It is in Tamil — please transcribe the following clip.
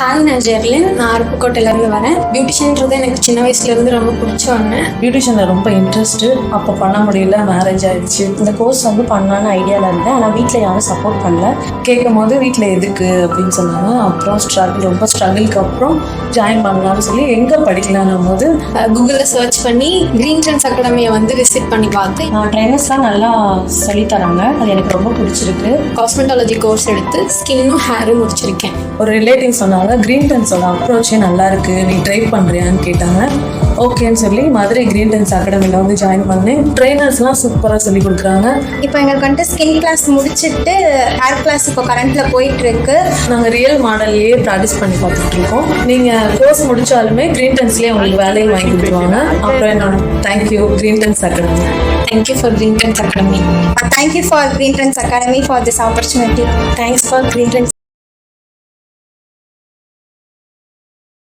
ஹாய், நான் ஜெர்லின். நான் அருப்புக்கோட்டையிலேருந்து வரேன். பியூட்டிஷியன்றது எனக்கு சின்ன வயசுலேருந்து ரொம்ப பிடிச்ச ஒன்று. பியூட்டிஷியனில் ரொம்ப இன்ட்ரெஸ்ட்டு. அப்போ பண்ண முடியல, மேரேஜ் ஆயிடுச்சு. இந்த கோர்ஸ் வந்து பண்ணலான்னு ஐடியாவில் இருந்தேன். ஆனால் வீட்டில் யாரும் சப்போர்ட் பண்ணல. கேட்கும் போது வீட்டில் எதுக்கு அப்படின்னு சொன்னாங்க. அப்புறம் ரொம்ப ஸ்ட்ரகிளுக்கு அப்புறம் ஜாயின் பண்ணலாம்னு சொல்லி எங்கே படிக்கலான்னும் போது கூகுளில் சர்ச் பண்ணி கிரீன் ட்ரெண்ட்ஸ் அகாடமியை வந்து விசிட் பண்ணி பார்த்தேன். ட்ரைனர்ஸ்லாம் நல்லா சொல்லித்தராங்க. அது எனக்கு ரொம்ப பிடிச்சிருக்கு. காஸ்மெட்டாலஜி கோர்ஸ் எடுத்து ஸ்கின்னும் ஹேரும் முடிச்சிருக்கேன். ஒரு ரிலேட்டிவ் சொன்னாங்க, கிரீன் டென்ஸோட அப்ரோச்சே நல்லா இருக்கு, நீ ட்ரை பண்ணுறியான்னு கேட்டாங்க. ஓகேன்னு சொல்லி மதுரை கிரீன் டென்ஸ் அகாடமியில் வந்து ஜாயின் பண்ணேன். ட்ரைனர்ஸ்லாம் சூப்பராக சொல்லி கொடுக்குறாங்க. இப்போ எங்களுக்கு வந்துட்டு ஸ்கின் கிளாஸ் முடிச்சுட்டு ஹேர் கிளாஸ் இப்போ கரண்ட்டில் போயிட்டு இருக்கு. நாங்கள் ரியல் மாடல்லையே ப்ராக்டிஸ் பண்ணி பார்த்துட்டு இருக்கோம். நீங்கள் கோர்ஸ் முடிச்சாலுமே கிரீன் டென்ஸ்லேயே உங்களுக்கு வேலையும் வாங்கி கொடுத்துருவாங்க. அப்புறம் என்னோட thank you Green Trends Academy. Thank you for Green Trends Academy. Thank you for Green Trends Academy for this opportunity. Thanks for green